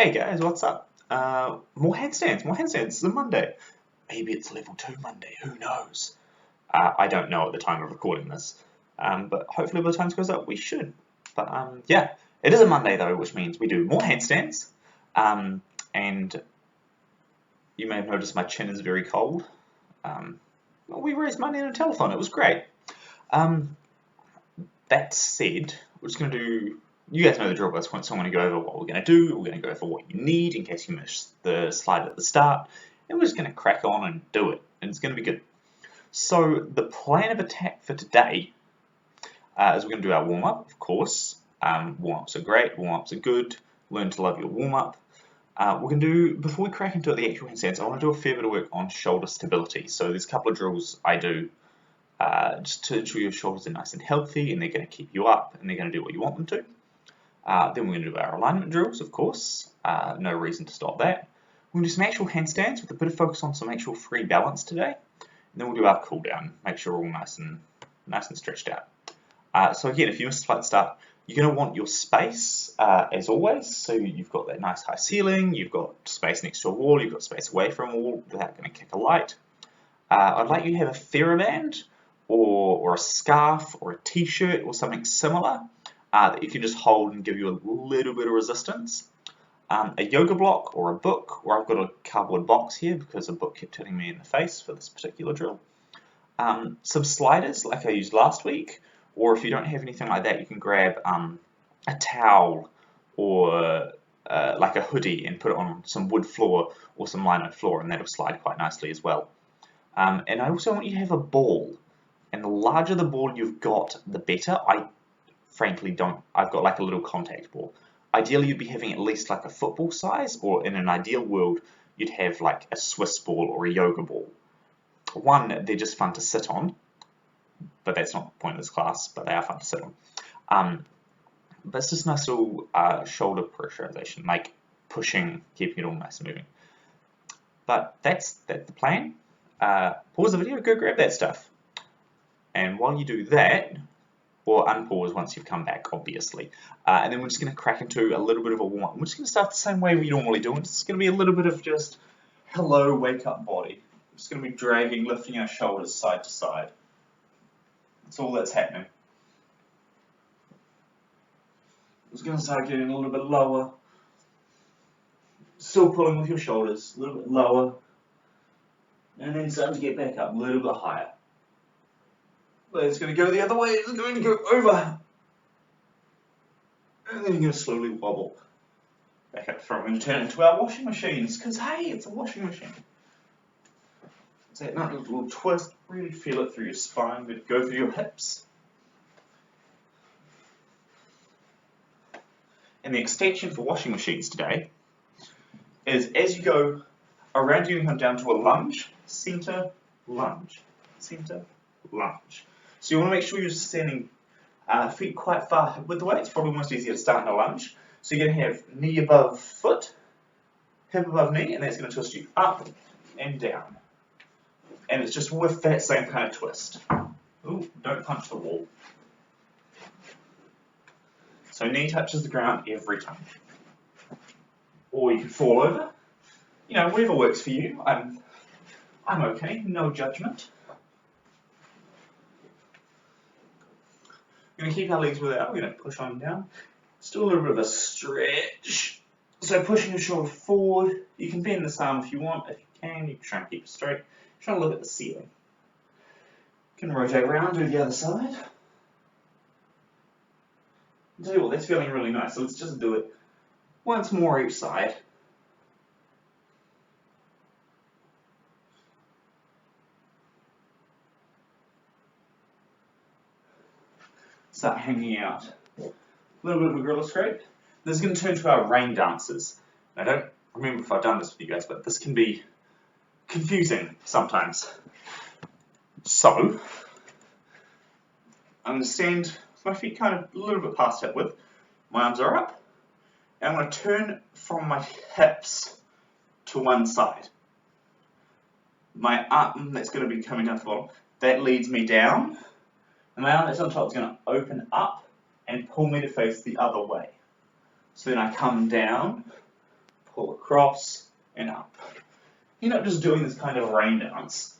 Hey guys, what's up? More handstands, more handstands. It's a Monday. Maybe it's level 2 Monday, who knows? I don't know at the time of recording this, but hopefully by the time this goes up, we should. But yeah, it is a Monday though, which means we do more handstands. And you may have noticed my chin is very cold. Well, we raised money on a telethon, it was great. That said, we're just going to do, you guys know the drill by this point, so I'm going to go over what we're going to do, we're going to go over what you need in case you missed the slide at the start, and we're just going to crack on and do it, and it's going to be good. So the plan of attack for today is we're going to do our warm-up, of course. Warm-ups are great, warm-ups are good, learn to love your warm-up. We're going to do, before we crack into the actual handstands, I want to do a fair bit of work on shoulder stability. So there's a couple of drills I do just to ensure your shoulders are nice and healthy and they're going to keep you up and they're going to do what you want them to. Then we're going to do our alignment drills, of course. No reason to stop that. We're going to do some actual handstands with a bit of focus on some actual free balance today. And then we'll do our cool down, make sure we're all nice and stretched out. So again, if you missed the flight start, you're going to want your space as always. So you've got that nice high ceiling, you've got space next to a wall, you've got space away from a wall without going to kick a light. I'd like you to have a Theraband or a scarf or a t-shirt or something similar that you can just hold and give you a little bit of resistance. A yoga block or a book, or I've got a cardboard box here because a book kept hitting me in the face for this particular drill. Some sliders like I used last week, or if you don't have anything like that, you can grab a towel or like a hoodie and put it on some wood floor or some lino floor, and that'll slide quite nicely as well. And I also want you to have a ball, and the larger the ball you've got, the better. I frankly don't, I've got like a little contact ball. Ideally you'd be having at least like a football size, or in an ideal world you'd have like a Swiss ball or a yoga ball. One, they're just fun to sit on, but that's not the point of this class, but they are fun to sit on. But it's just nice little shoulder pressurization, like pushing, keeping it all nice and moving. But that's the plan. Pause the video, go grab that stuff. And while you do that, or unpause once you've come back, obviously, and then we're just going to crack into a little bit of a warm-up. We're just going to start the same way we normally do. It's going to be a little bit of just, hello, wake up body. We're just going to be dragging, lifting our shoulders side to side. That's all that's happening. It's going to start getting a little bit lower. Still pulling with your shoulders, a little bit lower. And then starting to get back up a little bit higher. But it's going to go the other way, it's going to go over. And then you're going to slowly wobble back up front and turn into our washing machines, because hey, it's a washing machine. So that nice little twist, really feel it through your spine, but go through your hips. And the extension for washing machines today is as you go around, you come down to a lunge, center, lunge, center, lunge. So you want to make sure you're standing feet quite far width away. It's probably almost easier to start in a lunge. So you're going to have knee above foot, hip above knee, and that's going to twist you up and down. And it's just with that same kind of twist. Ooh, don't punch the wall. So knee touches the ground every time. Or you can fall over. You know, whatever works for you. I'm okay, no judgment. We're going to keep our legs without, we're going to push on down. Still a little bit of a stretch. So pushing your shoulder forward. You can bend this arm if you want. If you can, you can try and keep it straight. Try and look at the ceiling. You can rotate around, do the other side. I'll tell you what, that's feeling really nice. So let's just do it once more each side. Start hanging out. A little bit of a gorilla scrape. This is going to turn to our rain dances. I don't remember if I've done this with you guys, but this can be confusing sometimes. So, I'm going to stand with my feet kind of a little bit past hip width. My arms are up. And I'm going to turn from my hips to one side. My arm that's going to be coming down to the bottom, that leads me down. And my arm that's on top is going to open up and pull me to face the other way. So then I come down, pull across and up. You're not just doing this kind of rain dance.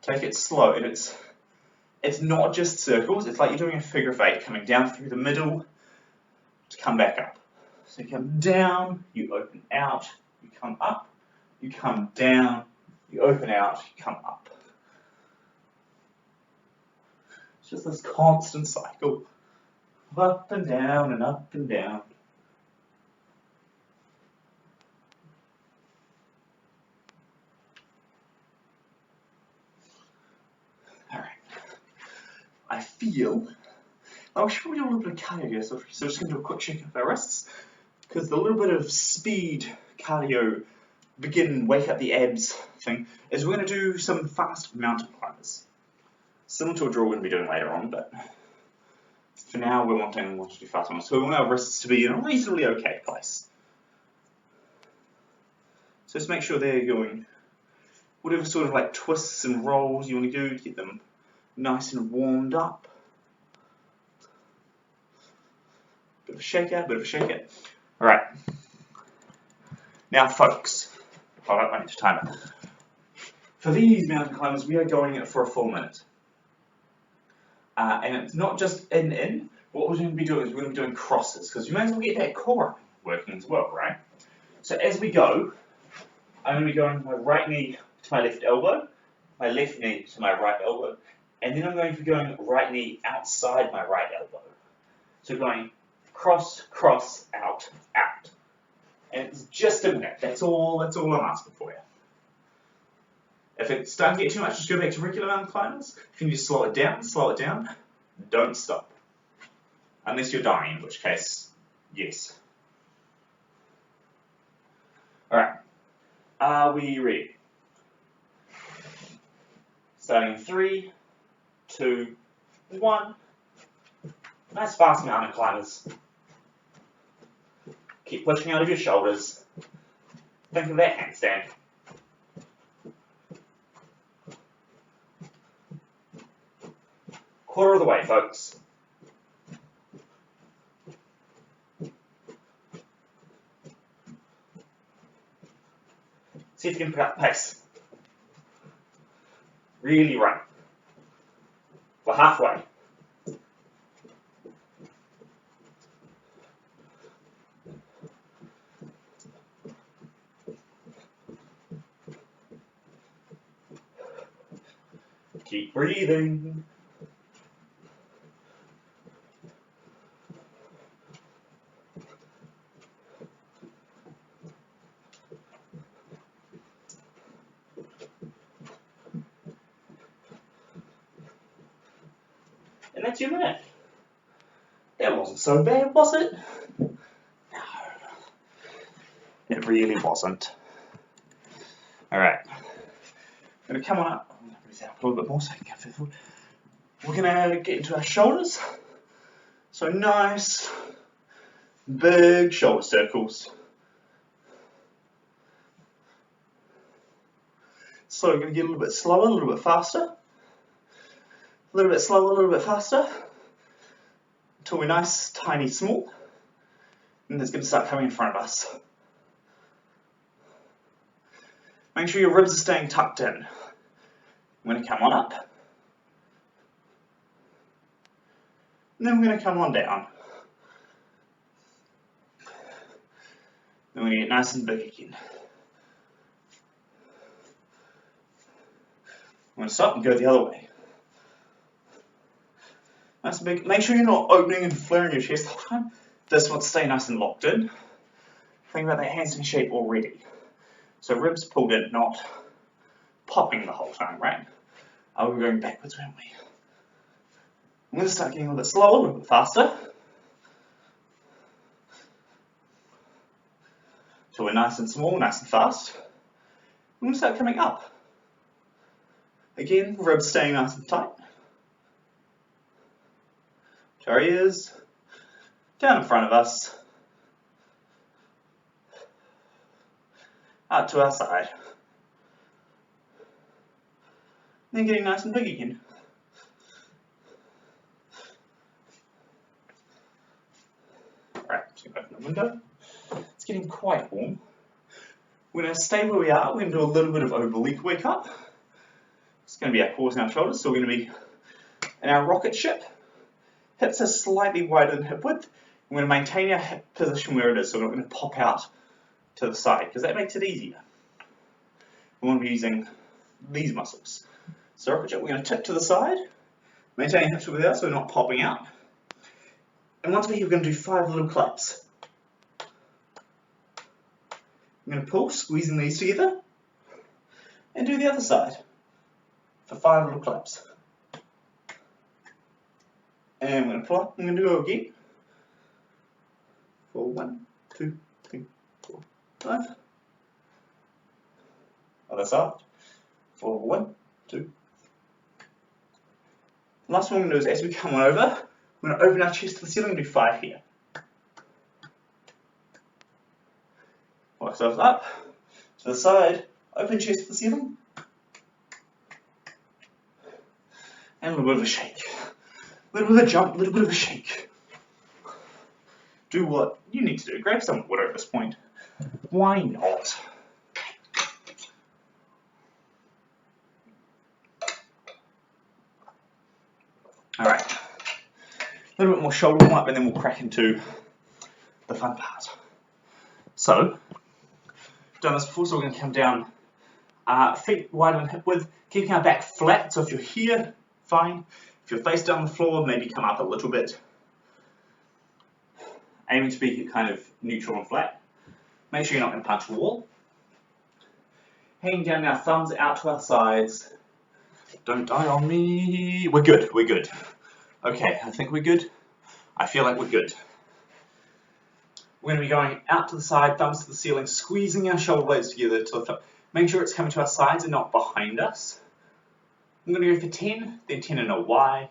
Take it slow, and it's not just circles, it's like you're doing a figure of 8, coming down through the middle to come back up. So you come down, you open out, you come up, you come down, you open out, you come up. It's just this constant cycle of up and down and up and down. Alright. I feel we should probably do a little bit of cardio here, so we're just going to do a quick shake of our wrists, because the little bit of speed cardio, wake up the abs thing, is we're going to do some fast mountain climbers. Similar to a drill we're going to be doing later on, but for now we're wanting to do fast ones. So we want our wrists to be in a reasonably okay place. So just make sure they're going, whatever sort of like twists and rolls you want to do to get them nice and warmed up. Bit of a shakeout, bit of a shakeout. Alright. Now folks, hold up, I need to time it. For these mountain climbers, we are going it for a full minute. And it's not just in. What we're going to be doing is we're going to be doing crosses, because you may as well get that core working as well, right? So as we go, I'm going to be going my right knee to my left elbow, my left knee to my right elbow, and then I'm going to be going right knee outside my right elbow. So going cross, cross, out, out. And it's just a minute. That's all I'm asking for you. If it's starting to get too much, just go back to regular mountain climbers. If you need to slow it down, don't stop. Unless you're dying, in which case, yes. Alright, are we ready? Starting in 3, 2, 1. Nice fast mountain climbers. Keep pushing out of your shoulders. Think of that handstand. Quarter of the way, folks. See if you can pick up the pace. Really run. We're halfway. Keep breathing. And that's your minute. That wasn't so bad, was it? No. It really wasn't. Alright. I'm going to come on up. I'm going to breathe out a little bit more so I can get forward. We're going to get into our shoulders. So nice, big shoulder circles. So we're going to get a little bit slower, a little bit faster. A little bit slower, a little bit faster. Until we're nice, tiny, small. And it's going to start coming in front of us. Make sure your ribs are staying tucked in. I'm going to come on up. And then we're going to come on down. Then we're going to get nice and big again. I'm going to stop and go the other way. Nice and big. Make sure you're not opening and flaring your chest the whole time. This one stay nice and locked in. Think about that handstand shape already. So ribs pulled in, not popping the whole time, right? Oh, we're going backwards, weren't we? I'm going to start getting a little bit slower, a little bit faster. So we're nice and small, nice and fast. I'm going to start coming up. Again, ribs staying nice and tight. To our ears, down in front of us, out to our side. Then getting nice and big again. window. It's getting quite warm. We're going to stay where we are. We're going to do a little bit of oblique wake up. It's going to be our cores and our shoulders, so we're going to be in our rocket ship. Hips are slightly wider than hip width. We're going to maintain our hip position where it is, so we're not going to pop out to the side, because that makes it easier. We want to be using these muscles. So rocket ship, we're going to tip to the side, maintain hips over there so we're not popping out. And once we're here, we're going to do 5 little claps. I'm going to pull, squeezing these together, and do the other side for 5 little claps. And I'm going to pull up, I'm going to do it again. For 1, 2, 3, 4, 5. Other side. For 1, 2. Last one we're going to do is as we come over, we're going to open our chest to the ceiling and do 5 here. Walk ourselves up, to the side, open chest to the ceiling, and a little bit of a shake. A little bit of a jump, a little bit of a shake. Do what you need to do. Grab some water at this point. Why not? Alright. A little bit more shoulder warm up and then we'll crack into the fun part. So, done this before, so we're going to come down feet wider than hip width, keeping our back flat. So if you're here, fine. If you're face down the floor, maybe come up a little bit. Aiming to be kind of neutral and flat. Make sure you're not going to punch a wall. Hanging down our thumbs out to our sides. Don't die on me. We're good, we're good. Okay, I think we're good. I feel like we're good. We're going to be going out to the side, thumbs to the ceiling, squeezing our shoulder blades together to lift up. Make sure it's coming to our sides and not behind us. I'm going to go for 10, then 10 in a Y,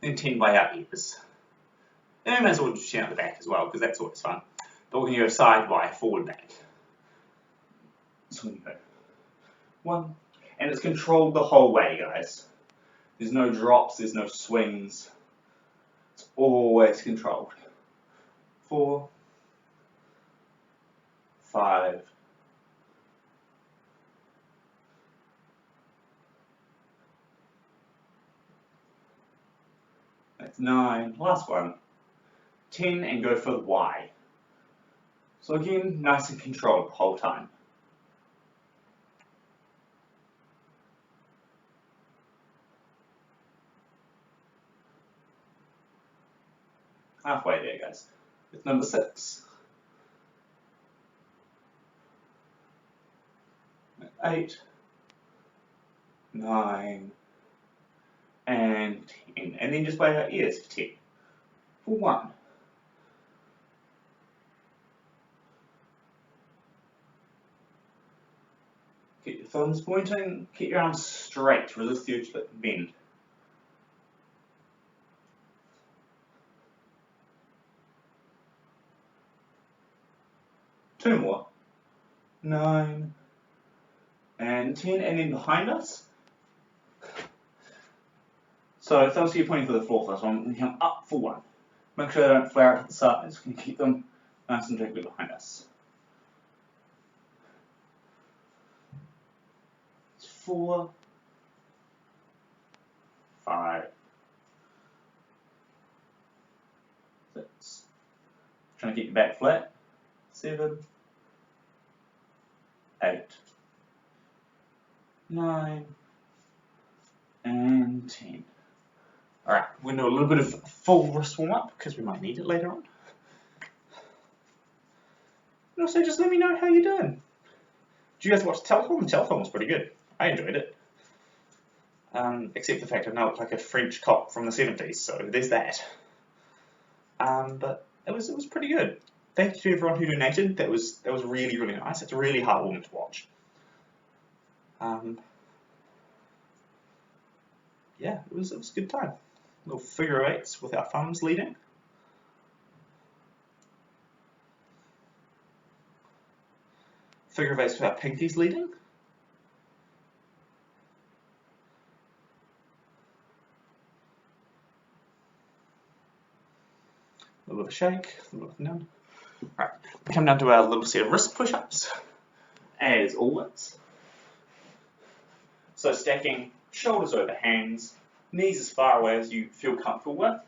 then 10 by our ears. And we may as well do 10 at the back as well, because that's always fun. But we're going to go side, Y, forward, back. So we go 1, and it's controlled the whole way, guys. There's no drops, there's no swings. It's always controlled. 4, 5, 9, last one, 10, and go for the Y. So again, nice and controlled the whole time. Halfway there, guys. It's number 6. 8, 9, and 10. And then just by our ears for 10. For 1. Keep your thumbs pointing, keep your arms straight, resist the urge to bend. Two more. 9 and 10, and then behind us. So thumbs keep pointing for the floor first one, and come up for 1. Make sure they don't flare out to the sides, we can keep them nice and directly behind us. 4, 5, 6. Trying to keep your back flat. 7, 8, 9, and 10. Alright, we're going to do a little bit of full wrist warm up because we might need it later on. And also just let me know how you're doing. Did you guys watch the telethon? The telethon was pretty good. I enjoyed it. Except the fact I now look like a French cop from the 70s, so there's that. But it was pretty good. Thank you to everyone who donated. That was really, really nice. It's really heartwarming to watch. Yeah, it was a good time. Little figure eights with our thumbs leading. Figure eights with our pinkies leading. A little bit of a shake, a little bit of a down. Right, we come down to our little set of wrist push-ups, as always. So stacking shoulders over hands, knees as far away as you feel comfortable with,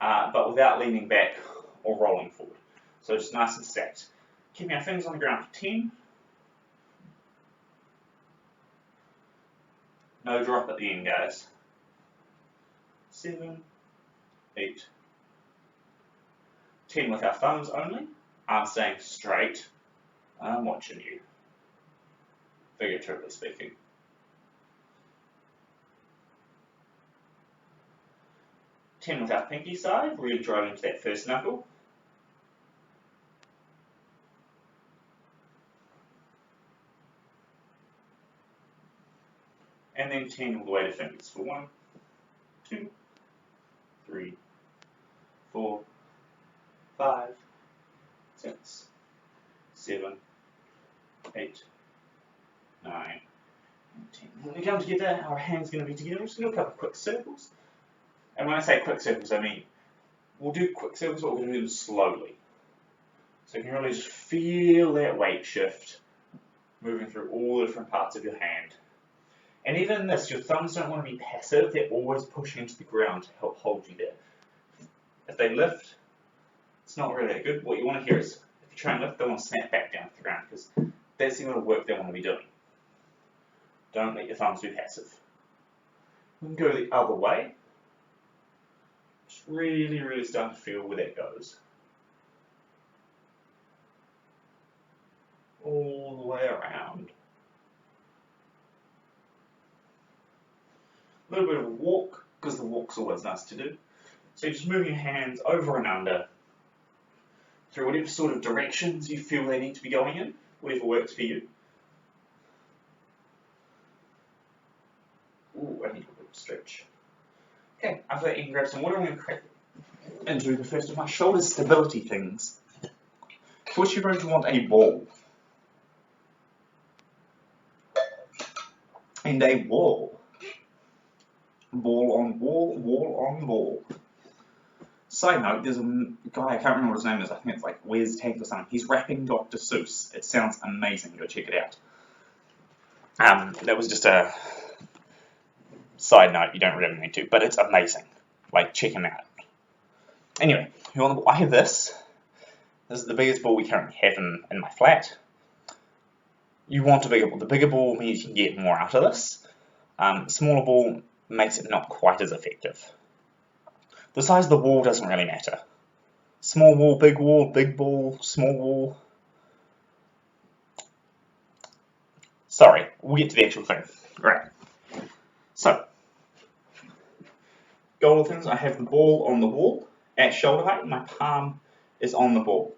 but without leaning back or rolling forward. So just nice and stacked. Keeping our fingers on the ground for 10. No drop at the end, guys. 7, 8, 10 with our thumbs only. I'm staying straight. I'm watching you, figuratively speaking. 10 with our pinky side, really driving into that first knuckle. And then 10 all the way to fingers for 1, 2, 3, 4, 5, 6, 7, 8, 9, and 10. When we come together, our hands are going to be together. We're just going to do a couple of quick circles. And when I say quick circles, I mean we'll do quick circles, but we're going to do them slowly. So you can really just feel that weight shift moving through all the different parts of your hand. And even in this, your thumbs don't want to be passive, they're always pushing into the ground to help hold you there. If they lift, it's not really that good. What you want to hear is, if you try and lift, they want to snap back down to the ground, because that's the amount of work they want to be doing. Don't let your thumbs be passive. We can go the other way. Just really, really start to feel where that goes. All the way around. A little bit of a walk, because the walk's always nice to do. So you're just moving your hands over and under through whatever sort of directions you feel they need to be going in, whatever works for you. Ooh, I need a little bit of stretch. Okay, after that you can grab some water. I'm going to crack into the first of my shoulder stability things. First you're going to want a ball. And a wall. Ball on wall, wall on ball. Side note, there's a guy, I can't remember what his name is, I think it's like Where's Tank or something. He's rapping Dr. Seuss. It sounds amazing, go check it out. That was just a side note, you don't really need to, but it's amazing. Like, check him out. Anyway, I have this. This is the biggest ball we currently have in my flat. You want a bigger ball. The bigger ball means you can get more out of this. Smaller ball makes it not quite as effective. The size of the wall doesn't really matter. Small wall, big ball, small wall. Sorry, we'll get to the actual thing. Right. So, goal of things, I have the ball on the wall at shoulder height. My palm is on the ball.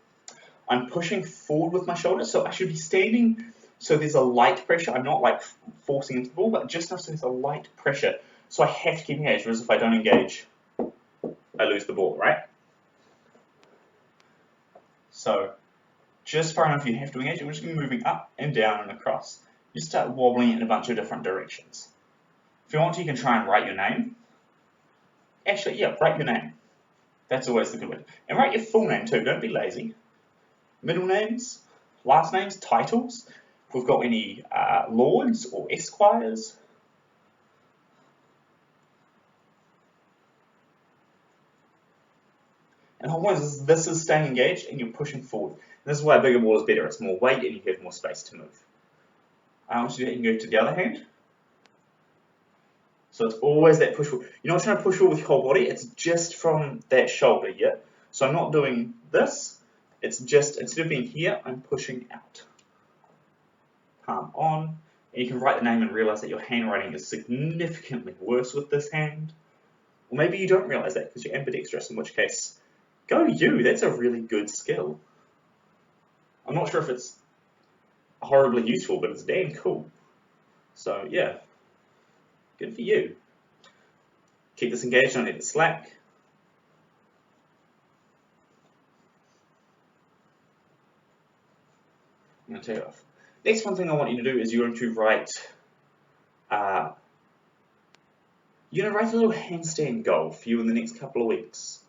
I'm pushing forward with my shoulder, so I should be standing so there's a light pressure. I'm not like forcing into the ball, but just enough so there's a light pressure. So I have to keep engaged, whereas if I don't engage, I lose the ball, right? So just far enough you have to engage, and we're just going to be moving up and down and across. You start wobbling it in a bunch of different directions. If you want to, you can try and write your name. Actually, yeah, write your name. That's always the good way. And write your full name too, don't be lazy. Middle names, last names, titles. If we've got any lords or esquires. And the whole point is this is staying engaged and you're pushing forward. And this is why a bigger ball is better. It's more weight and you have more space to move. Once you do that, you can go to the other hand. So it's always that push forward. You're not trying to push forward with your whole body. It's just from that shoulder, yeah? So I'm not doing this. It's just, instead of being here, I'm pushing out. Palm on. And you can write the name and realize that your handwriting is significantly worse with this hand. Or maybe you don't realize that because you're ambidextrous, in which case, go you. That's a really good skill. I'm not sure if it's horribly useful, but it's damn cool. So, yeah. Good for you. Keep this engaged, don't let it slack. I'm going to take it off. Next one thing I want you to do is you're going to write a little handstand goal for you in the next couple of weeks.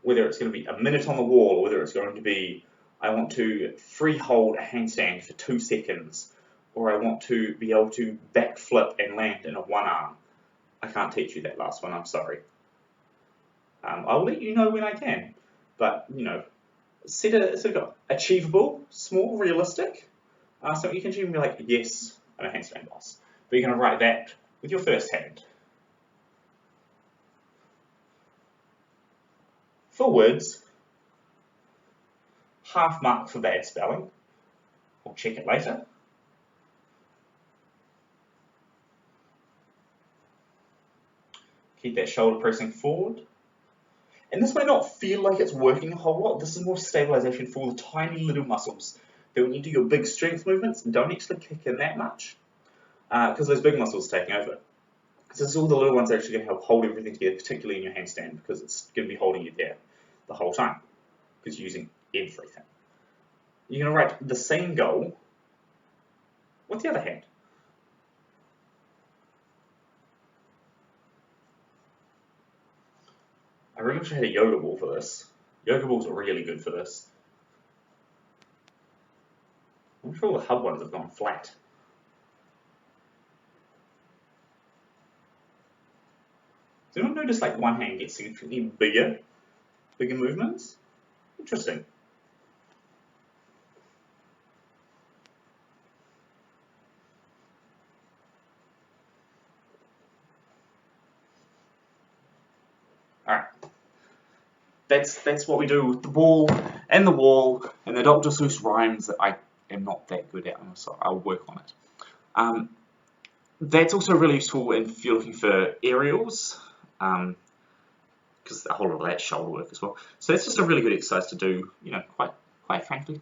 whether it's going to be a minute on the wall, or whether it's going to be, I want to free hold a handstand for 2 seconds, or I want to be able to backflip and land in a one arm. I can't teach you that last one, I'm sorry. I'll let you know when I can, but you know, set a sort of achievable, small, realistic, so you can be like, yes, I'm a handstand boss. But you're going to write that with your first hand. For words, half mark for bad spelling. We'll check it later. Keep that shoulder pressing forward. And this may not feel like it's working a whole lot. This is more stabilization for the tiny little muscles that when you do your big strength movements, don't actually kick in that much because those big muscles are taking over. So this is all the little ones that are actually going to help hold everything together, particularly in your handstand, because it's going to be holding you there the whole time because you're using everything. You're going to write the same goal with the other hand. I really wish I had a yoga ball for this. Yoga balls are really good for this. I'm sure all the hub ones have gone flat. Does anyone notice like one hand gets significantly bigger movements? Interesting. Alright. That's what we do with the ball and the wall and the Dr. Seuss rhymes that I am not that good at, so I'll work on it. That's also really useful if you're looking for aerials, because a whole lot of that shoulder work as well. So it's just a really good exercise to do, you know, quite frankly.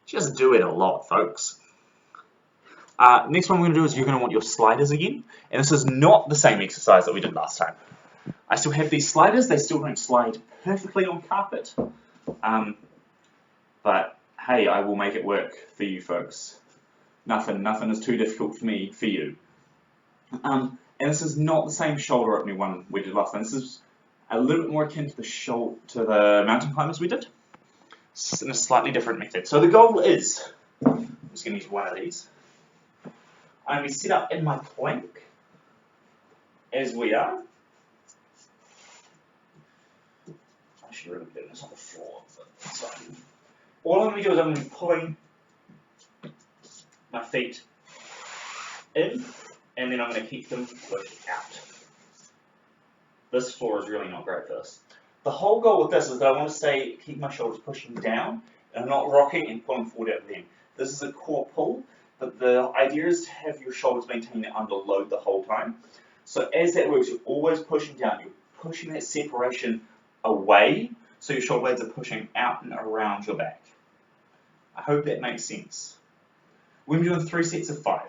Just do it a lot, folks. Next one we're going to do is you're going to want your sliders again, and this is not the same exercise that we did last time. I still have these sliders, they still don't slide perfectly on carpet, but hey, I will make it work for you folks. Nothing is too difficult for me, for you. And this is not the same shoulder opening one we did last time. This is a little bit more akin to the mountain climbers we did. It's in a slightly different method. So the goal is, I'm just going to use one of these. I'm going to sit up in my plank, as we are. I should really do this on the floor. So, all I'm going to do is I'm going to be pulling my feet in, and then I'm going to keep them pushed out. This floor is really not great for this. The whole goal with this is that I want to keep my shoulders pushing down, and I'm not rocking and pulling forward out of them. This is a core pull, but the idea is to have your shoulders maintained under load the whole time. So as that works, you're always pushing down, you're pushing that separation away, so your shoulder blades are pushing out and around your back. I hope that makes sense. We're doing 3 sets of 5.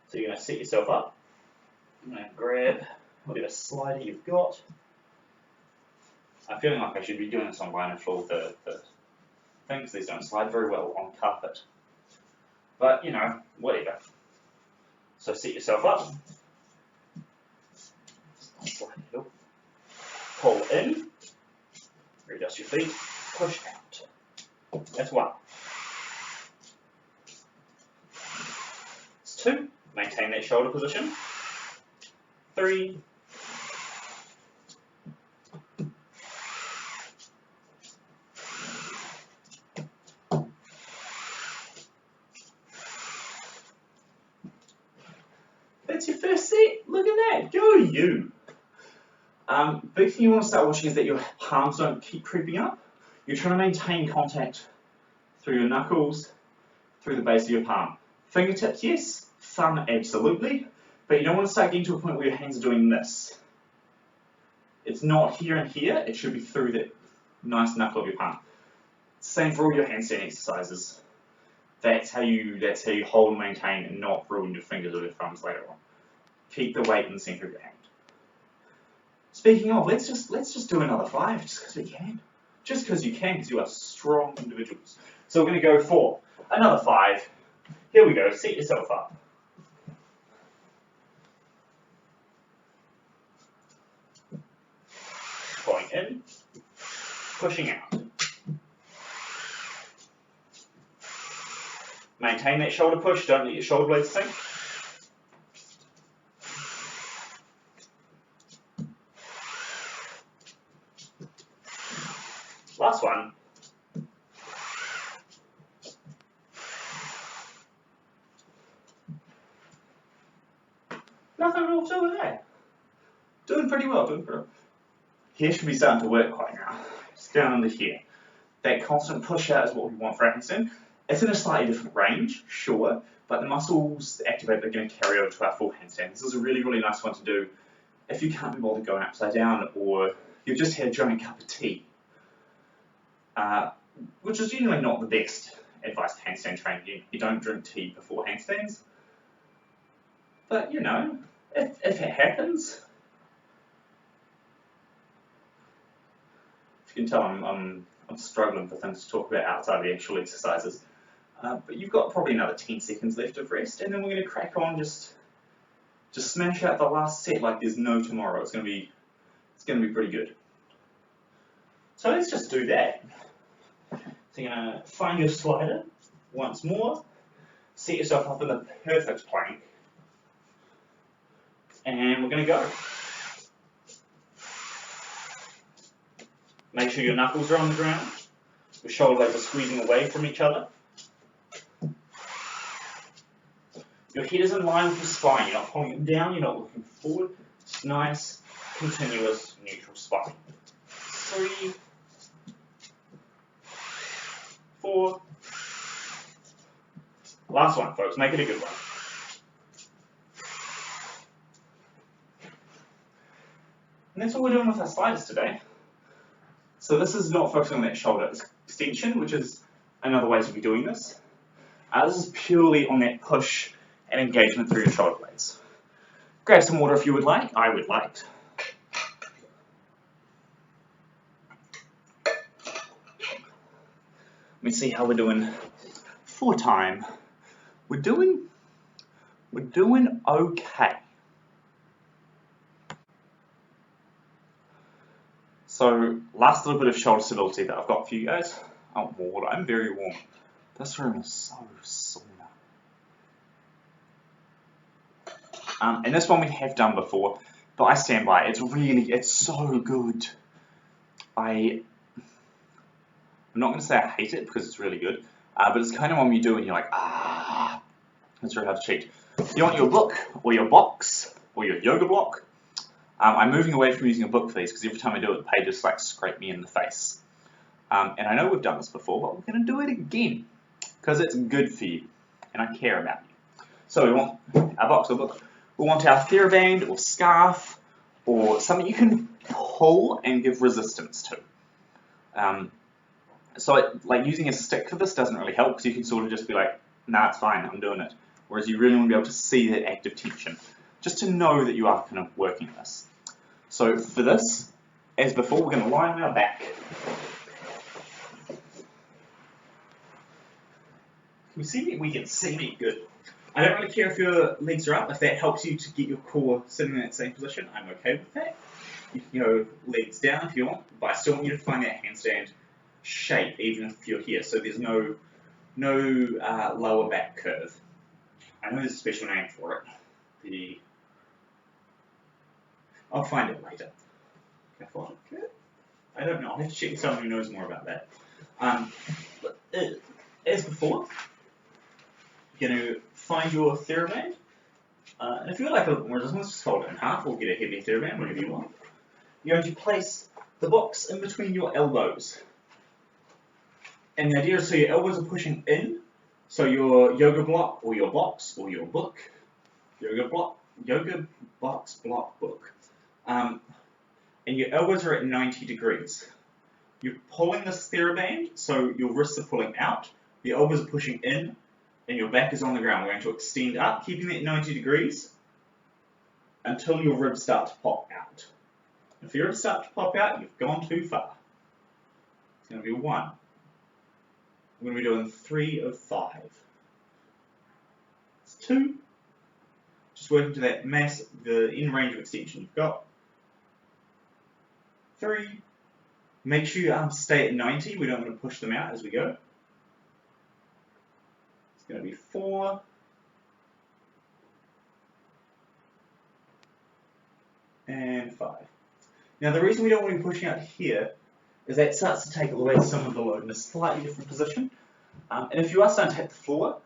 So you're going to set yourself up. I'm going to grab whatever slider you've got. I'm feeling like I should be doing this on vinyl floor with the things. These don't slide very well on carpet. But, you know, whatever. So set yourself up. Pull in. Readjust your feet. Push out. That's 1. It's 2. Maintain that shoulder position. 3. That's your first set. Look at that. Go you. Big thing you want to start watching is that your palms don't keep creeping up. You're trying to maintain contact through your knuckles, through the base of your palm. Fingertips, yes. Thumb, absolutely. But you don't want to start getting to a point where your hands are doing this. It's not here and here. It should be through that nice knuckle of your palm. Same for all your handstand exercises. That's how you hold and maintain and not ruin your fingers or your thumbs later on. Keep the weight in the center of your hand. Speaking of, let's just do another 5 just because we can. Just because you can, because you are strong individuals. So we're going to go for another 5. Here we go. Set yourself up. pulling in, pushing out. Maintain that shoulder push, don't let your shoulder blades sink. Last one. Nothing at all to it there. Doing pretty well, doing pretty well. Here should be starting to work quite now. It's down under here. That constant push out is what we want for a handstand. It's in a slightly different range, sure, but the muscles activated are going to carry over to our full handstand. This is a really, really nice one to do if you can't be bothered going upside down or you've just had a giant cup of tea, which is generally not the best advice for handstand training. You don't drink tea before handstands, but you know, if it happens, if you can tell I'm struggling for things to talk about outside of the actual exercises. But you've got probably another 10 seconds left of rest, and then we're going to crack on, just smash out the last set like there's no tomorrow. It's going to be pretty good. So let's just do that. So you're going to find your slider once more, set yourself up in the perfect plank, and we're going to go. Make sure your knuckles are on the ground, your shoulder blades are squeezing away from each other. Your head is in line with your spine, you're not pulling it down, you're not looking forward. It's nice, continuous, neutral spine. 3, 4. Last one, folks, make it a good one. And that's what we're doing with our sliders today. So this is not focusing on that shoulder extension, which is another way to be doing this. This is purely on that push and engagement through your shoulder blades. Grab some water if you would like. I would like. Let me see how we're doing for time. We're doing okay. So last little bit of shoulder stability that I've got for you guys. Oh, more water. I'm very warm. This room is so sauna. And this one we have done before, but I stand by it. It's so good. I'm not going to say I hate it because it's really good, but it's kind of one you do and you're like, it's really hard to cheat. You want your book or your box or your yoga block. I'm moving away from using a book for these because every time I do it, the pages like scrape me in the face. And I know we've done this before, but we're going to do it again because it's good for you and I care about you. So we want our box or book. We want our Theraband or scarf or something you can pull and give resistance to. So like using a stick for this doesn't really help because you can sort of just be like, nah, it's fine, I'm doing it. Whereas you really want to be able to see that active tension, just to know that you are kind of working this. So for this, as before, we're going to lie on our back. Can we see me? We can see me, good. I don't really care if your legs are up. If that helps you to get your core sitting in that same position, I'm okay with that. You can go legs down if you want, but I still want you to find that handstand shape, even if you're here. So there's no lower back curve. I know there's a special name for it. I'll find it later. Can I find it? I don't know. I'll have to check with someone who knows more about that. As before, you're going to find your Theraband. And if you would like a little more resistance, just fold it in half or get a heavier Theraband, whatever you want. You're going to place the box in between your elbows. And the idea is so your elbows are pushing in, so your yoga block or your box or your book, yoga box, block, book. And your elbows are at 90 degrees. You're pulling this Theraband, so your wrists are pulling out, your elbows are pushing in, and your back is on the ground. We're going to extend up, keeping that 90 degrees until your ribs start to pop out. If your ribs start to pop out, you've gone too far. It's going to be 1. We're going to be doing 3 of 5. It's 2. Just working to that mass, the in range of extension you've got. 3. Make sure your arms stay at 90. We don't want to push them out as we go. It's going to be 4. And 5. Now the reason we don't want to be pushing out here is that starts to take away some of the load in a slightly different position. And if you are starting to hit the floor,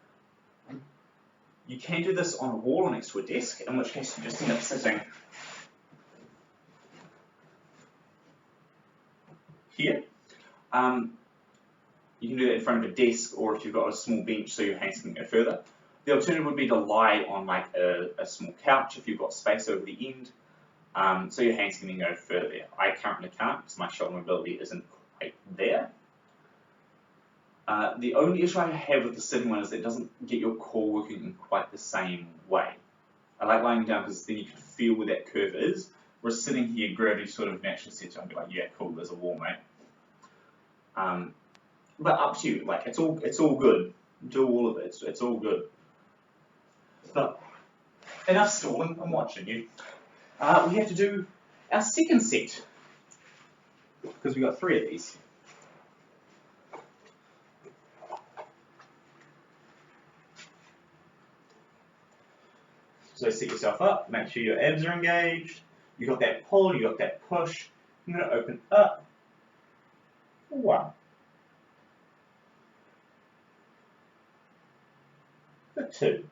you can do this on a wall or next to a desk, in which case you just end up sitting here. You can do that in front of a desk, or if you've got a small bench so your hands can go further. The alternative would be to lie on like a small couch if you've got space over the end, so your hands can then go further there. I currently can't because my shoulder mobility isn't quite there. The only issue I have with the sitting one is that it doesn't get your core working in quite the same way. I like lying down because then you can feel where that curve is, whereas sitting here, gravity sort of naturally sets you and be like, yeah, cool, there's a wall, mate. But up to you, like it's all good. Do all of it, it's all good. But enough stalling, I'm watching you. We have to do our second set, because we've got 3 of these. So set yourself up, make sure your abs are engaged, you got that pull, you got that push. I'm going to open up for 1. For 2.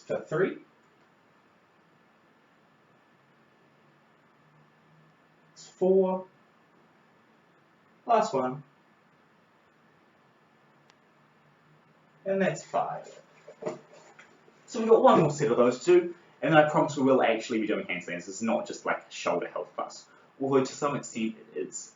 For 3. It's 4. Last one. And that's 5. So we've got one more set of those 2, and I promise we will actually be doing handstands. It's not just like a shoulder health class, although to some extent it is.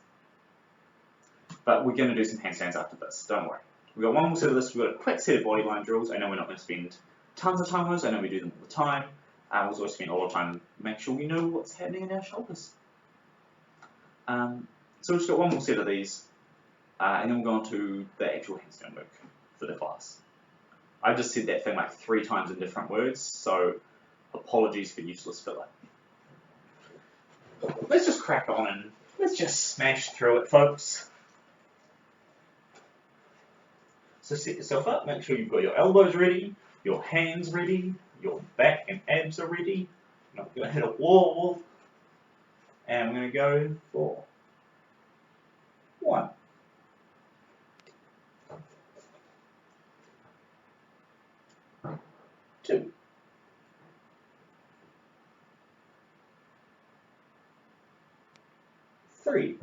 But we're going to do some handstands after this, don't worry. We've got one more set of this, we've got a quick set of bodyline drills. I know we're not going to spend tons of time on those, I know we do them all the time. We also spend a lot of time making sure we know what's happening in our shoulders. So we've just got one more set of these, and then we'll go on to the actual handstand work for the class. I just said that thing like 3 times in different words, so apologies for useless filler. Let's just crack on and let's just smash through it, folks. So set yourself up, make sure you've got your elbows ready, your hands ready, your back and abs are ready. You're not going to hit a wall. And we're going to go for 1. 2. 3.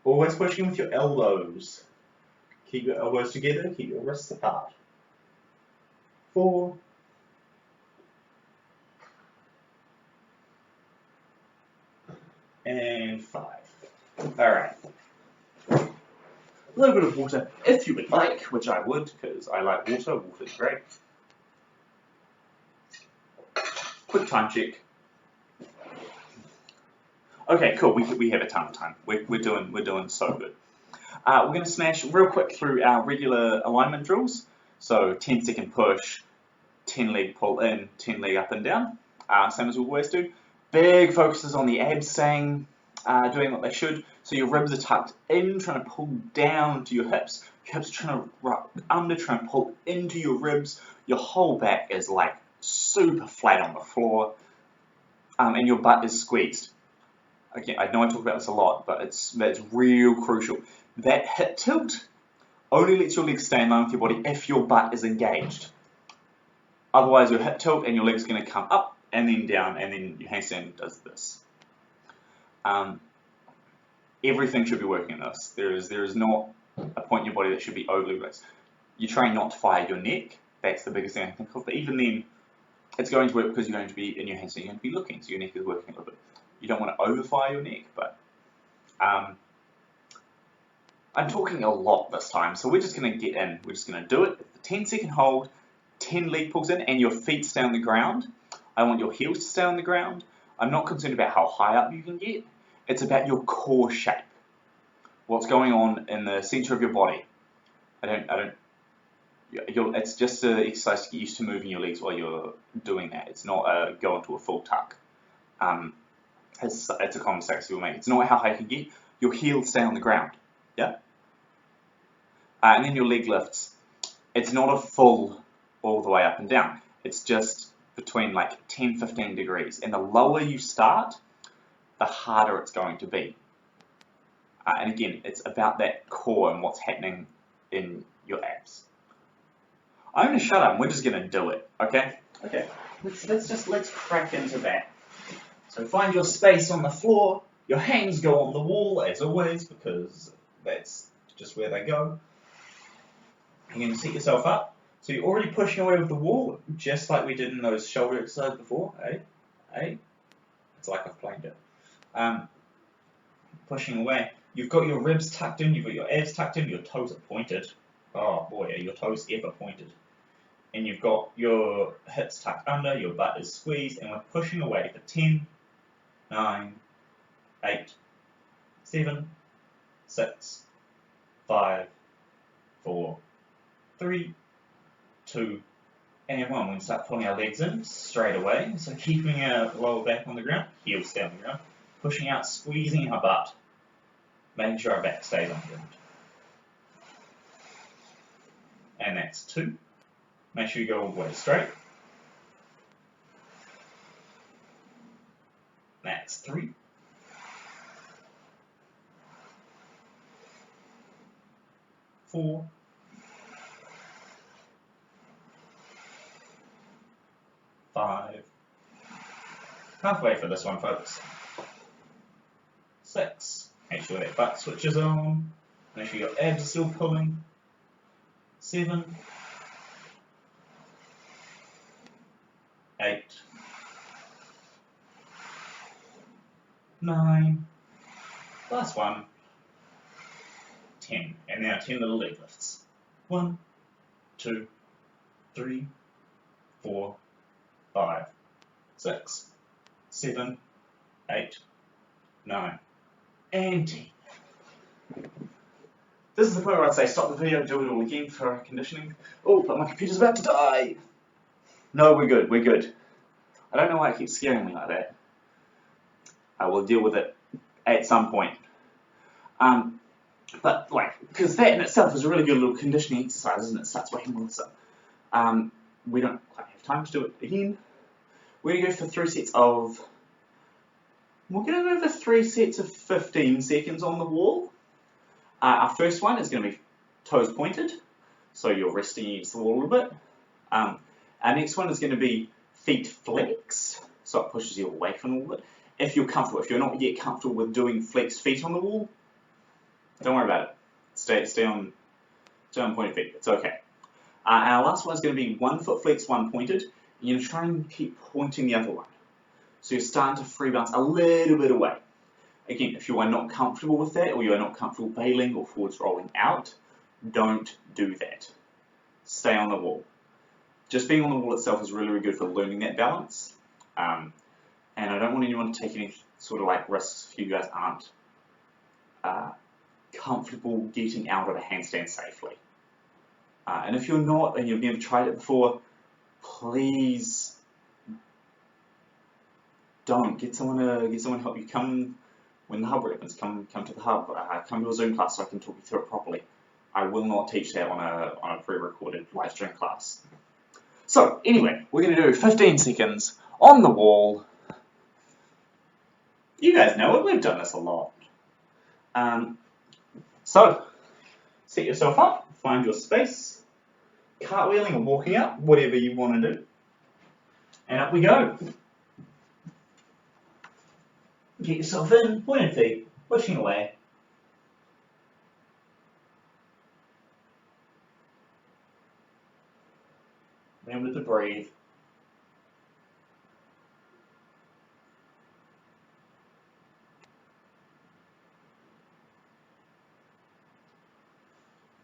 Always pushing with your elbows. Keep your elbows together, keep your wrists apart. 4. And 5. Alright. A little bit of water, if you would like, which I would, because I like water. Water's great. Quick time check. Okay, cool. We have a ton of time. We're doing so good. We're going to smash real quick through our regular alignment drills. So 10-second push, 10 leg pull in, 10 leg up and down. Same as we always do. Big focuses on the abs staying, doing what they should. So your ribs are tucked in, trying to pull down to your hips. Your hips are trying to rub under, trying to pull into your ribs. Your whole back is like super flat on the floor, and your butt is squeezed. Again, I know I talk about this a lot, but that's real crucial. That hip tilt only lets your legs stay in line with your body if your butt is engaged. Otherwise, your hip tilt and your legs are going to come up and then down, and then your handstand does this. Everything should be working in this. There is not a point in your body that should be overly relaxed. You try not to fire your neck. That's the biggest thing I can think of. But even then, it's going to work because you're going to be in your handstand. You're going to be looking, so your neck is working a little bit. You don't want to overfire your neck, but I'm talking a lot this time, so we're just going to get in. We're just going to do it. The 10-second hold, 10 leg pulls in, and your feet stay on the ground. I want your heels to stay on the ground. I'm not concerned about how high up you can get. It's about your core shape. What's going on in the center of your body. It's just an exercise to get used to moving your legs while you're doing that. It's not go into a full tuck. It's a common mistake people make. It's not how high you can get. Your heels stay on the ground. Yeah? And then your leg lifts. It's not a full all the way up and down. It's just between like 10-15 degrees. And the lower you start, the harder it's going to be. And again, it's about that core and what's happening in your abs. I'm going to shut up and we're just going to do it, okay? Okay, let's crack into that. So find your space on the floor. Your hands go on the wall as always because that's just where they go. You're going to set yourself up. So you're already pushing away with the wall, just like we did in those shoulder exercises before. It's like I've played it. Pushing away. You've got your ribs tucked in, you've got your abs tucked in, your toes are pointed. Oh boy, are your toes ever pointed. And you've got your hips tucked under, your butt is squeezed, and we're pushing away for 10, 9, 8, 7, 6, 5, 4, 3, 2, and 1. We start pulling our legs in straight away. So keeping our lower back on the ground, heels stay on the ground, pushing out, squeezing our butt, making sure our back stays on the ground. And that's 2. Make sure you go all the way straight. That's 3. 4. 5. Halfway for this one, folks. 6. Make sure that butt switches on. Make sure your abs are still pulling. 7. 8. 9. Last one. 10. And now 10 little leg lifts. 1, 2, 3, 4, 5, 6, 7, 8, 9, and 10. This is the point where I'd say stop the video and do it all again for conditioning. Oh, but my computer's about to die! No, we're good, we're good. I don't know why it keeps scaring me like that. I will deal with it at some point. But like, because that in itself is a really good little conditioning exercise, isn't it? It starts waking all this up. We don't quite have time to do it again. We're going to go for 3 sets of, we're going to go for 3 sets of 15 seconds on the wall. Our first one is going to be toes pointed, so you're resting against the wall a little bit. Our next one is going to be feet flex, so it pushes you away from the wall a bit. If you're comfortable, if you're not yet comfortable with doing flexed feet on the wall, don't worry about it. Stay on pointed feet. It's okay. Our last one is going to be 1 foot flex, 1 pointed. And you're going to try and keep pointing the other one. So you're starting to free bounce a little bit away. Again, if you are not comfortable with that, or you are not comfortable bailing or forwards rolling out, don't do that. Stay on the wall. Just being on the wall itself is really, really good for learning that balance. And I don't want anyone to take any sort of like risks if you guys aren't comfortable getting out of a handstand safely. And if you're not, and you've never tried it before, please don't. Get someone to help you. Come when the hub opens. Come to the hub. Come to a Zoom class so I can talk you through it properly. I will not teach that on a pre-recorded live stream class. So anyway, we're going to do 15 seconds on the wall. You guys know it. We've done this a lot. So set yourself up. Find your space. Cartwheeling or walking up, whatever you want to do. And up we go. Get yourself in, pointed feet, pushing away. Remember to breathe.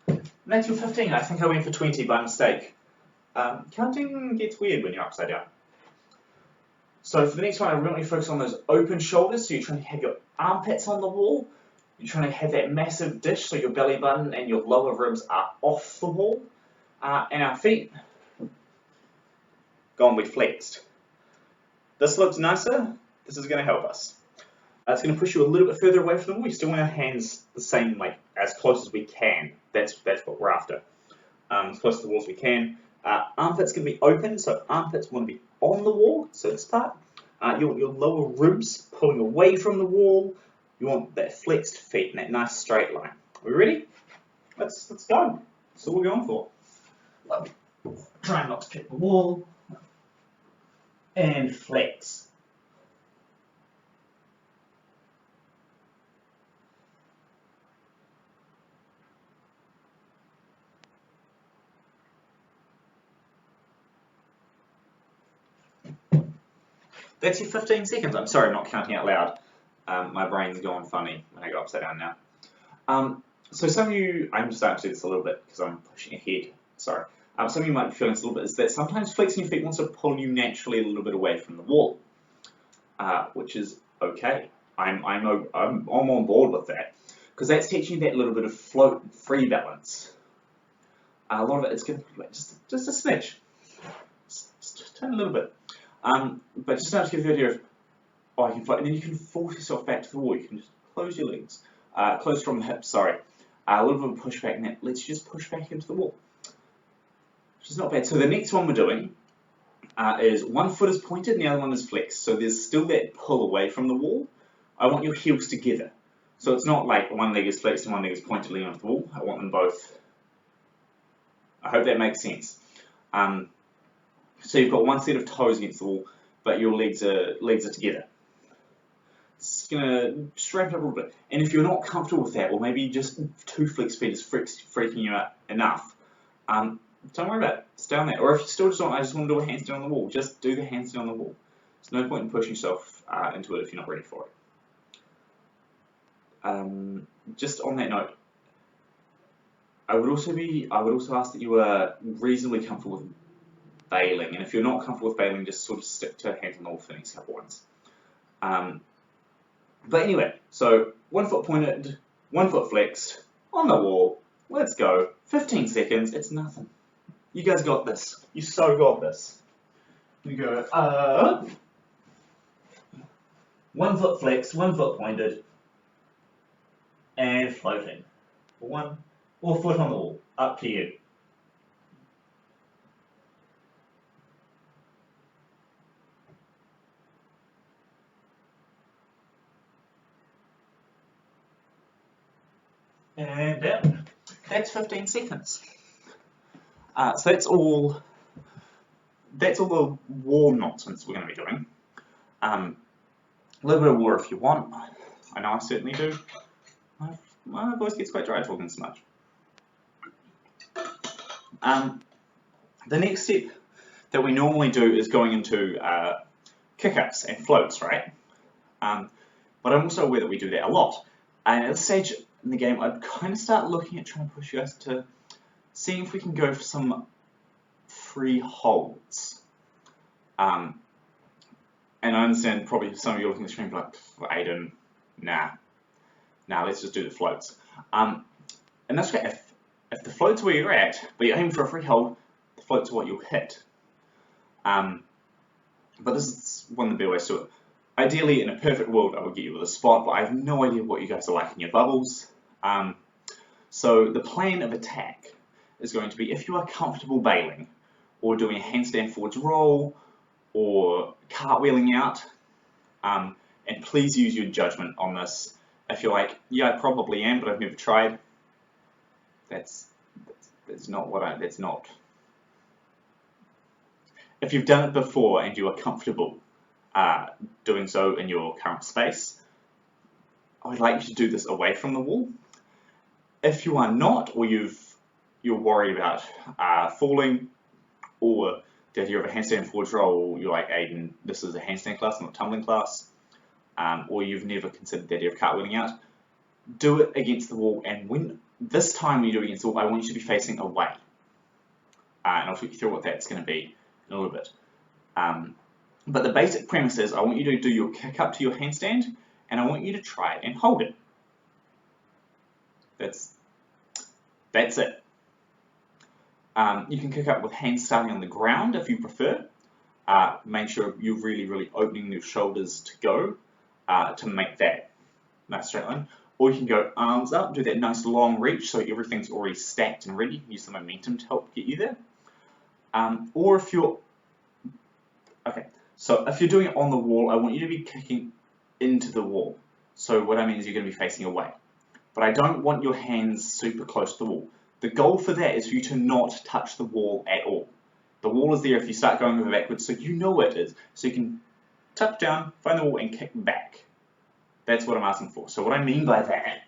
And that's your 15. I think I went for 20 by mistake. Counting gets weird when you're upside down. So for the next one, I really want you to focus on those open shoulders. So you're trying to have your armpits on the wall. You're trying to have that massive dish so your belly button and your lower ribs are off the wall. And our feet, gone with flexed. This looks nicer This is going to help us. It's going to push you a little bit further away from the wall. We still want our hands the same, like as close as we can. That's what we're after. As close to the wall as we can. Armpits going to be open, so armpits want to be on the wall. So this part, your lower ribs pulling away from the wall. You want that flexed feet and that nice straight line. Are we ready? Let's go. That's what we're going for. Try not to kick the wall. And flex. That's your 15 seconds. I'm sorry, I'm not counting out loud. My brain's going funny when I go upside down now. So some of you, I'm starting to do this a little bit because I'm pushing ahead. Sorry. Some of you might be feeling this a little bit, is that sometimes flexing your feet wants to pull you naturally a little bit away from the wall, which is okay. I'm on board with that because that's teaching you that little bit of float and free balance. A lot of it is going to be just a smidge. Just turn a little bit. But just now to give you an idea of, I can float, and then you can force yourself back to the wall. You can just close your legs, close from the hips, sorry. A little bit of push back, and that lets you just push back into the wall, which is not bad. So the next one we're doing is one foot is pointed and the other one is flexed. So there's still that pull away from the wall. I want your heels together. So it's not like one leg is flexed and one leg is pointed leaning off the wall. I want them both. I hope that makes sense. So you've got one set of toes against the wall, but your legs are together. It's gonna straighten up a little bit. And if you're not comfortable with that, or maybe just two flexed feet is freaking you out enough, don't worry about it. Stay on that. Or if you still just want, I just want to do a handstand on the wall, just do the handstand on the wall. There's no point in pushing yourself into it if you're not ready for it. Just on that note, I would also ask that you are reasonably comfortable with bailing, and if you're not comfortable with bailing, just sort of stick to hands on the wall for the next couple ones. But anyway, so 1 foot pointed, 1 foot flexed, on the wall. Let's go. 15 seconds. It's nothing. You guys got this. You so got this. You go 1 foot flexed, 1 foot pointed, and floating. One or foot on the wall. Up to you. And down. That's 15 seconds. So that's all the wall nonsense we're going to be doing. A little bit of water if you want. I know I certainly do. My voice gets quite dry talking so much. The next step that we normally do is going into kick-ups and floats, right? But I'm also aware that we do that a lot. And at this stage in the game, I'd kind of start looking at trying to push you guys to seeing if we can go for some free holds. And I understand probably some of you looking at the screen like, Aidin, nah, let's just do the floats. And that's great. If the float's where you're at, but you're aiming for a free hold, the floats are what you'll hit. But this is one of the better ways to do it. Ideally, in a perfect world, I would get you with a spot, but I have no idea what you guys are like in your bubbles. So the plan of attack is going to be, if you are comfortable bailing, or doing a handstand forwards roll, or cartwheeling out, and please use your judgment on this. If you're like, yeah, I probably am, but I've never tried, that's not. If you've done it before and you are comfortable doing so in your current space, I would like you to do this away from the wall. If you are not, or you're worried about falling, or the idea of a handstand forwards roll, you're like, Aidin, this is a handstand class, not a tumbling class, or you've never considered the idea of cartwheeling out, do it against the wall, and when this time you do it against the wall, I want you to be facing away. And I'll talk you through what that's going to be in a little bit. But the basic premise is I want you to do your kick up to your handstand, and I want you to try it and hold it. That's it. You can kick up with hands starting on the ground if you prefer, make sure you're really opening your shoulders to go to make that nice straight line. Or you can go arms up, do that nice long reach so everything's already stacked and ready. Use the momentum to help get you there. Or if you're, okay, so if you're doing it on the wall, I want you to be kicking into the wall. So what I mean is you're going to be facing away. But I don't want your hands super close to the wall. The goal for that is for you to not touch the wall at all. The wall is there if you start going over backwards, so you know it is. So you can touch down, find the wall, and kick back. That's what I'm asking for. So what I mean by that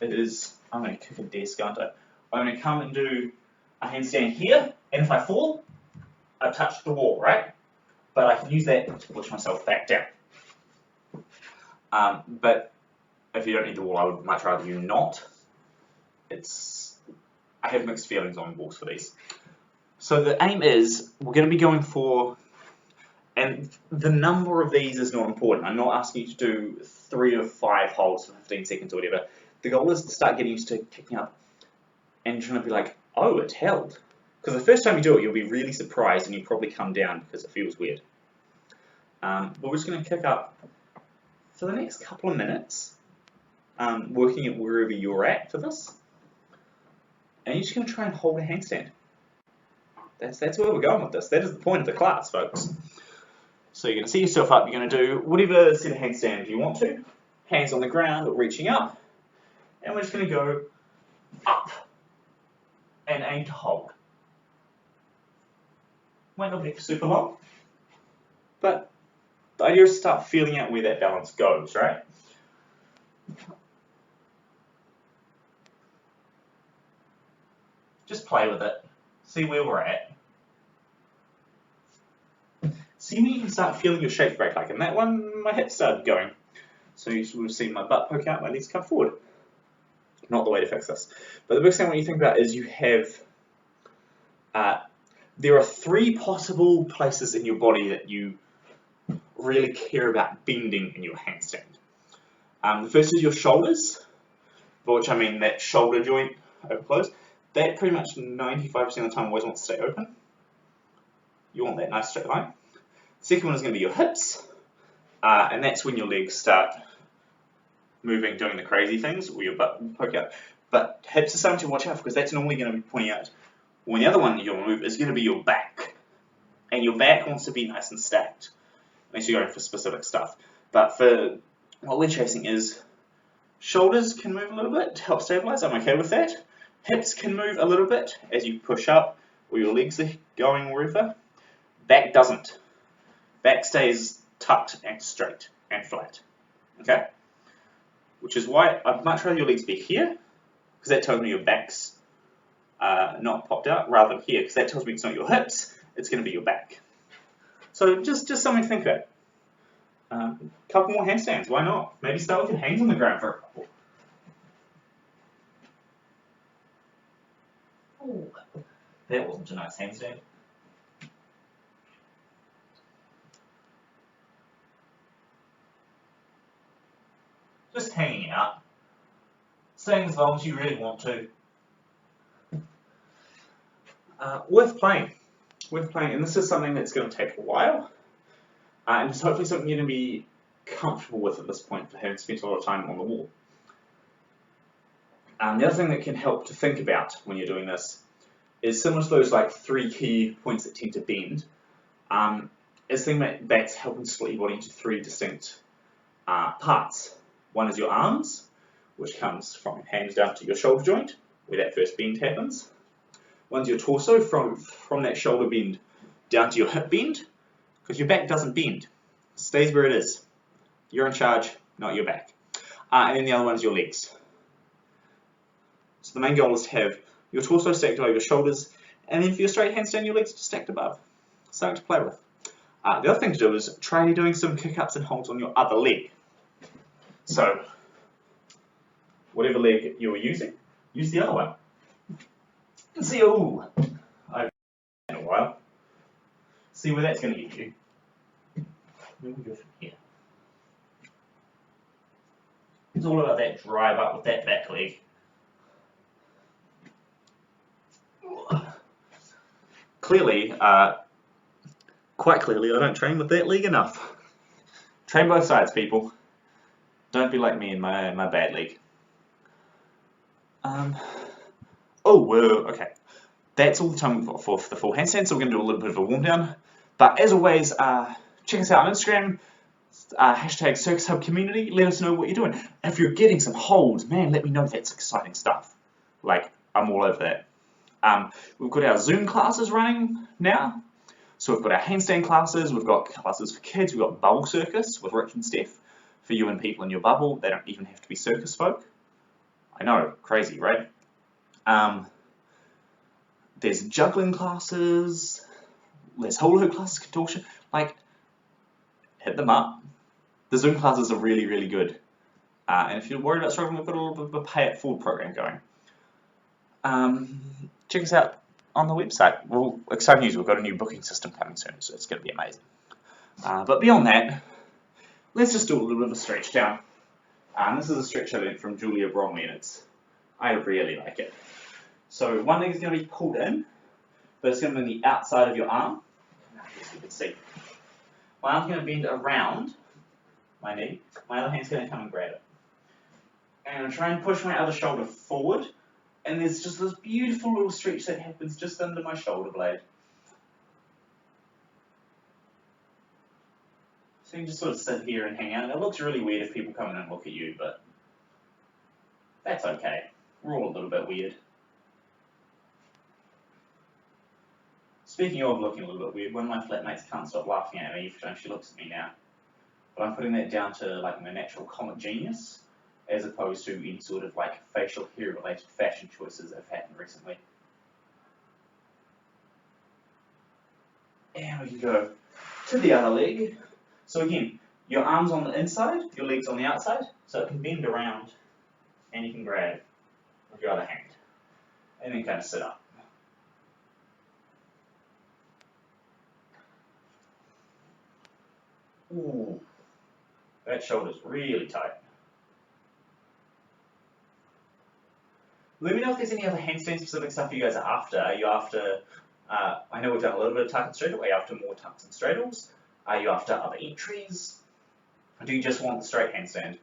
is, I'm going to kick a desk, aren't I? I'm going to come and do a handstand here, and if I fall, I've touched the wall, right? But I can use that to push myself back down. But if you don't need the wall, I would much rather you not. I have mixed feelings on walls for these. So the aim is, we're going to be going for, and the number of these is not important. I'm not asking you to do 3 or 5 holds for 15 seconds or whatever. The goal is to start getting used to kicking up and trying to be like, oh, it held. Because the first time you do it, you'll be really surprised and you'll probably come down because it feels weird. But we're just going to kick up for the next couple of minutes, working at wherever you're at for this. And you're just going to try and hold a handstand. That's where we're going with this. That is the point of the class, folks. So you're going to see yourself up. You're going to do whatever set of handstand you want to. Hands on the ground or reaching up. And we're just going to go up and aim to hold. Might not be super long, but the idea is to start feeling out where that balance goes, right? Just play with it. See where we're at. See when you can start feeling your shapes break. Like in that one, my hips started going. So you will see my butt poke out, my legs come forward. Not the way to fix this. But the biggest thing what you think about is you have, there are 3 possible places in your body that you really care about bending in your handstand. The first is your shoulders, by which I mean that shoulder joint over close. That pretty much 95% of the time always wants to stay open. You want that nice straight line. Second one is going to be your hips, and that's when your legs start moving, doing the crazy things, or your butt will poke out. But hips are something to watch out for because that's normally going to be pointing out. When the other one you'll move is going to be your back, and your back wants to be nice and stacked, unless you're going for specific stuff. But for what we're chasing is shoulders can move a little bit to help stabilize. I'm okay with that. Hips can move a little bit as you push up, or your legs are going wherever. Back doesn't. Back stays tucked and straight and flat. Okay? Which is why I'd much rather your legs be here, because that tells me your back's not popped out, rather than here, because that tells me it's not your hips, it's going to be your back. So just something to think about. Couple more handstands, why not? Maybe start with your hands on the ground for a couple. Ooh, that wasn't a nice handstand. Just hanging out, staying as long as you really want to. Worth playing, and this is something that's going to take a while, and it's hopefully something you're going to be comfortable with at this point for having spent a lot of time on the wall. The other thing that can help to think about when you're doing this is similar to those like 3 key points that tend to bend, is thinking about helping split your body into 3 distinct parts. One is your arms, which comes from hands down to your shoulder joint, where that first bend happens. One's your torso, from that shoulder bend down to your hip bend, because your back doesn't bend. It stays where it is. You're in charge, not your back. And then the other one's your legs. So the main goal is to have your torso stacked over your shoulders, and then for your straight handstand, your legs are stacked above. Something to play with. The other thing to do is try doing some kick-ups and holds on your other leg. So, whatever leg you were using, use the other one. And see, ooh, I've done it in a while. See where that's going to get you. Where we go from here. It's all about that drive up with that back leg. Clearly, Quite clearly, I don't train with that leg enough. Train both sides, people. Don't be like me in my bad leg. Okay. That's all the time we've got for the full handstand, so we're going to do a little bit of a warm down. But as always, check us out on Instagram, hashtag Circus Hub Community. Let us know what you're doing. If you're getting some holds, man, let me know. That's exciting stuff. Like, I'm all over that. We've got our Zoom classes running now. So we've got our handstand classes, we've got classes for kids, we've got bubble circus with Rich and Steph for you and people in your bubble. They don't even have to be circus folk. I know, crazy, right? There's juggling classes, there's hula hoop classes, contortion. Like, hit them up. The Zoom classes are really, really good. And if you're worried about struggling, we've got a little bit of a pay it forward program going. Check us out on the website. Well, exciting news, we've got a new booking system coming soon, so it's going to be amazing. But beyond that, let's just do a little bit of a stretch down. This is a stretch I learned from Julia Bromley, and I really like it. So one leg is going to be pulled in, but it's going to be on the outside of your arm. As you can see. My arm's going to bend around my knee. My other hand's going to come and grab it. And I'm going to try and push my other shoulder forward. And there's just this beautiful little stretch that happens just under my shoulder blade. So you can just sort of sit here and hang out. It looks really weird if people come in and look at you, but that's okay. We're all a little bit weird. Speaking of looking a little bit weird, one of my flatmates can't stop laughing at me every time she looks at me now. But I'm putting that down to like my natural comic genius, as opposed to any sort of like facial hair related fashion choices that have happened recently. And we can go to the other leg. So again, your arm's on the inside, your leg's on the outside, so it can bend around and you can grab with your other hand. And then kind of sit up. Ooh, that shoulder's really tight. Let me know if there's any other handstand specific stuff you guys are after. Are you after, I know we've done a little bit of tuck and straddle, are you after more tucks and straddles? Are you after other entries? Or do you just want the straight handstand?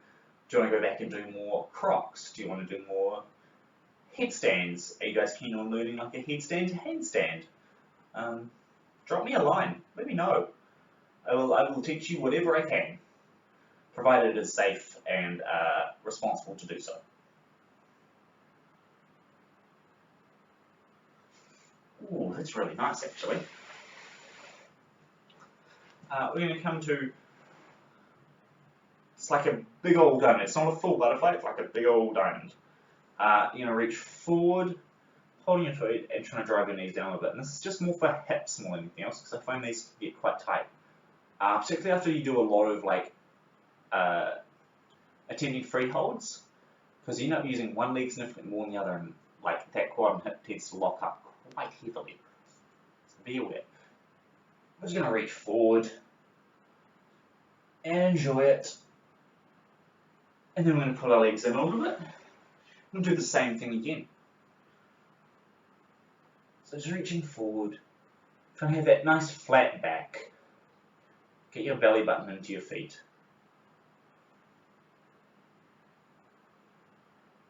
Do you want to go back and do more crocs? Do you want to do more headstands? Are you guys keen on learning like a headstand to handstand? Drop me a line, let me know. I will teach you whatever I can, provided it is safe and responsible to do so. Ooh, that's really nice actually. We're going to come to, it's like a big old diamond. It's not a full butterfly, it's like a big old diamond. You're going to reach forward, holding your feet and trying to drive your knees down a bit. And this is just more for hips more than anything else, because I find these get quite tight. Particularly after you do a lot of like attempting free holds, because you end up using one leg significantly more than the other, and like that quad and hip tends to lock up quite heavily. So be aware. I'm just going to reach forward and enjoy it, and then we're going to pull our legs in a little bit and do the same thing again. So just reaching forward, trying to have that nice flat back. Get your belly button into your feet.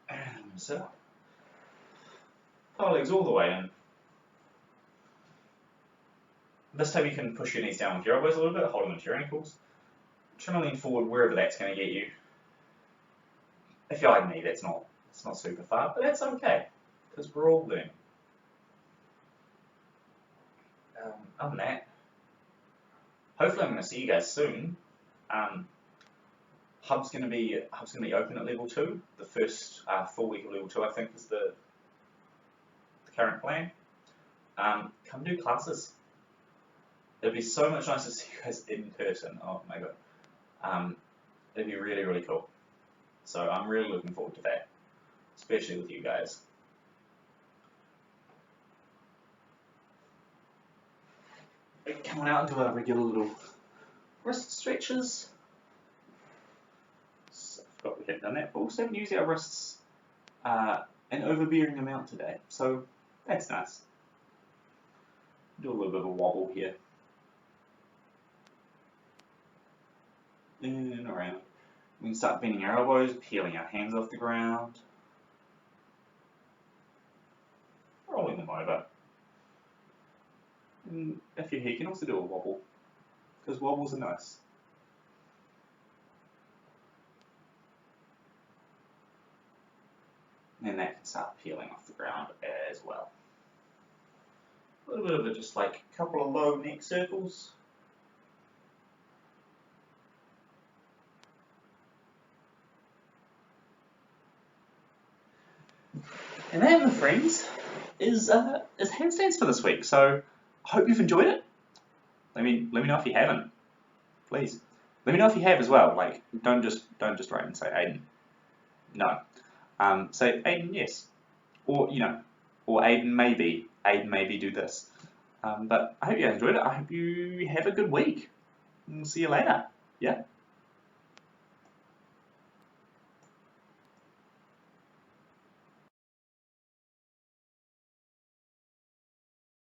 And sit up. Pull our legs all the way in. This time you can push your knees down with your elbows a little bit, hold them into your ankles. Try to lean forward wherever that's going to get you. If you're like me, it's not super far, but that's okay, because we're all learning. Other than that, hopefully I'm going to see you guys soon. Hub's going to be open at level 2. The first full week of level 2, I think, is the current plan. Come do classes. It'd be so much nicer to see you guys in person. Oh my god. It'd be really, really cool. So I'm really looking forward to that, especially with you guys. Come on out and do our regular little wrist stretches. So I forgot we hadn't done that, but we also haven't used our wrists an overbearing amount today, so that's nice. Do a little bit of a wobble here. in and around. We can start bending our elbows, peeling our hands off the ground, rolling them over. And if you're here, you can also do a wobble, because wobbles are nice. And that can start peeling off the ground as well. A little bit of just like a couple of low neck circles. And that, my friends, is handstands for this week. So I hope you've enjoyed it. Let me know if you haven't, please. Let me know if you have as well. Like, don't just write and say Aidin. No. Say Aidin yes, or or Aidin maybe do this. But I hope you enjoyed it. I hope you have a good week. We'll see you later. Yeah.